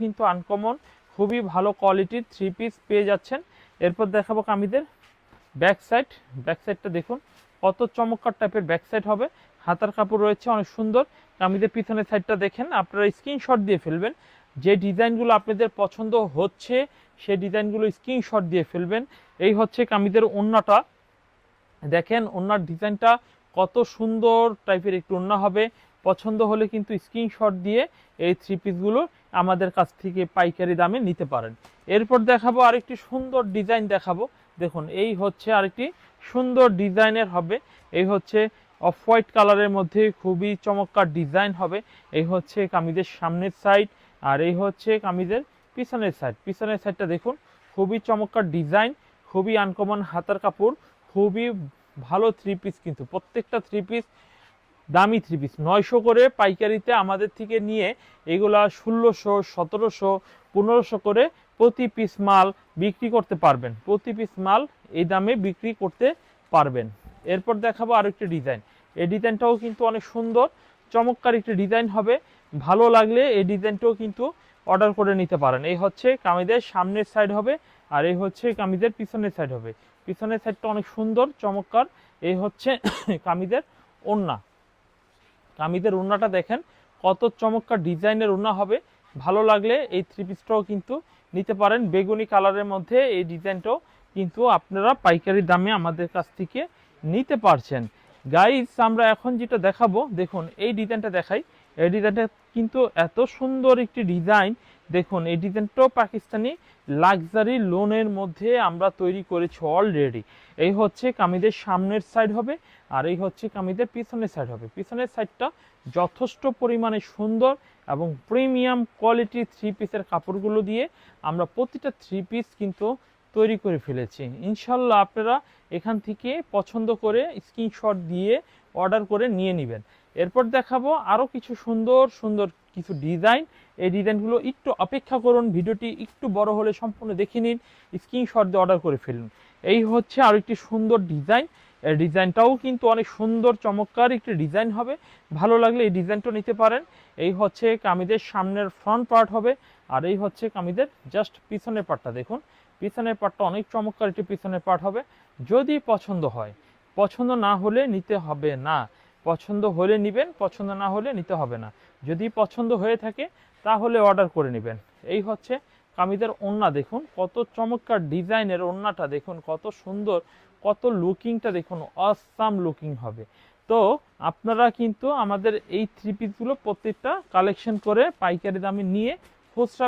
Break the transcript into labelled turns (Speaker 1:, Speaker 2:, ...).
Speaker 1: কিন্তু আনকমন খুবই ভালো কোয়ালিটির থ্রি পিস পেয়ে যাচ্ছেন। এরপর দেখাবো কামিজের ব্যাক সাইডটা দেখুন কত চমৎকার টাইপের ব্যাক সাইড হবে। হাতার কাপড় রয়েছে অনেক সুন্দর। কামিজের পিছনের সাইডটা দেখেন, আপনারা স্ক্রিনশট দিয়ে ফেলবেন। যে ডিজাইনগুলো আপনাদের পছন্দ হচ্ছে সেই ডিজাইনগুলো স্ক্রিনশট দিয়ে ফেলবেন। এই হচ্ছে কামিজের ওড়নাটা, দেখেন ওড়নার ডিজাইনটা কত সুন্দর টাইপের একটু ওড়না হবে। পছন্দ হলে কিন্তু স্ক্রিনশট দিয়ে এই থ্রি পিসগুলো আমাদের কাছ থেকে পাইকারি দামে নিতে পারেন। এরপর দেখাবো আরেকটি সুন্দর ডিজাইন দেখাবো। দেখুন এই হচ্ছে আরেকটি সুন্দর ডিজাইনের হবে। এই হচ্ছে অফ হোয়াইট কালারের মধ্যে খুবই চমৎকার ডিজাইন হবে। এই হচ্ছে কামিজের সামনের সাইড, আর এই হচ্ছে কামিজের পিছনের সাইডটা দেখুন খুবই চমৎকার ডিজাইন, খুবই আনকমন হাতার কাপড়, খুবই ভালো থ্রি পিস। কিন্তু প্রত্যেকটা থ্রি পিস দামি থ্রি পিস 900 করে পাইকারিতে আমাদের থেকে নিয়ে এগুলা 1600, 1700, 1500 করে প্রতি পিস মাল বিক্রি করতে পারবেন। প্রতি পিস মাল এই দামে বিক্রি করতে পারবেন। এরপর দেখাবো আরেকটি ডিজাইন। এই ডিজাইনটাও কিন্তু অনেক সুন্দর চমৎকার একটি ডিজাইন হবে। ভালো লাগলে এই ডিজাইনটাও কিন্তু অর্ডার করে নিতে পারেন। এই হচ্ছে কামিজের সামনের সাইড হবে, আর এই হচ্ছে কামিজের পিছনের সাইড হবে। পিছনের সাইডটা অনেক সুন্দর চমৎকার। এই হচ্ছে কামিজের ওড়না। কামিজের ওড়নাটা দেখেন কত চমৎকার ডিজাইনের ওড়না হবে। ভালো লাগলে এই থ্রি পিসটাও কিন্তু নিতে পারেন। বেগুনি কালারের মধ্যে এই ডিজাইনটাও কিন্তু আপনারা পাইকারি দামে আমাদের কাছ থেকে নিতে পারছেন। গাইস আমরা এখন যেটা দেখাবো, দেখুন এই ডিজাইনটা দেখাই। এই ডিজাইনটা কিন্তু এত সুন্দর একটি ডিজাইন। দেখুন এই ডিজাইনটাও পাকিস্তানি লাক্সারি লোনের মধ্যে আমরা তৈরি করেছি অলরেডি। এই হচ্ছে কামিজের সামনের সাইড হবে, আর এই হচ্ছে কামিজের পিছনের সাইড হবে। পিছনের সাইডটা যথেষ্ট পরিমাণে সুন্দর এবং প্রিমিয়াম কোয়ালিটির থ্রি পিসের কাপড়গুলো দিয়ে আমরা প্রতিটা থ্রি পিস কিন্তু তৈরি করে ফেলেছি। ইনশাল্লাহ আপনারা এখান থেকে পছন্দ করে স্ক্রিনশট দিয়ে অর্ডার করে নিয়ে নেবেন। এরপর দেখাবো আরও কিছু সুন্দর সুন্দর কিছু ডিজাইন। এই ডিজাইনগুলো একটু অপেক্ষা করুন, ভিডিওটি একটু বড় হলে সম্পূর্ণ দেখে নিন, স্ক্রিনশট দিয়ে অর্ডার করে ফেলুন। এই হচ্ছে আরও একটি সুন্দর ডিজাইন। এই ডিজাইনটাও কিন্তু অনেক সুন্দর চমৎকার একটি ডিজাইন হবে। ভালো লাগলে এই ডিজাইনটা নিতে পারেন। এই হচ্ছে কামিজের সামনের ফ্রন্ট পার্ট হবে, আর এই হচ্ছে কামিজের জাস্ট পিছনের পার্টটা দেখুন। পিছনের পার্টটা অনেক চমৎকার একটি পিছনের পার্ট হবে। যদি পছন্দ হয়, পছন্দ না হলে নিতে হবে না। পছন্দ হলে নেবেন, পছন্দ না হলে নিতে হবে না। যদি পছন্দ হয়ে থাকে তাহলে অর্ডার করে নেবেন। এই হচ্ছে কামিজের ওড়না, দেখুন কত চমৎকার ডিজাইনের ওড়নাটা, দেখুন কত সুন্দর, কত লুকিংটা দেখুন অসাম লুকিং হবে। তো আপনারা কিন্তু আমাদের এই থ্রি পিসগুলো প্রত্যেকটা কালেকশন করে পাইকারি দামে নিয়ে খুচরা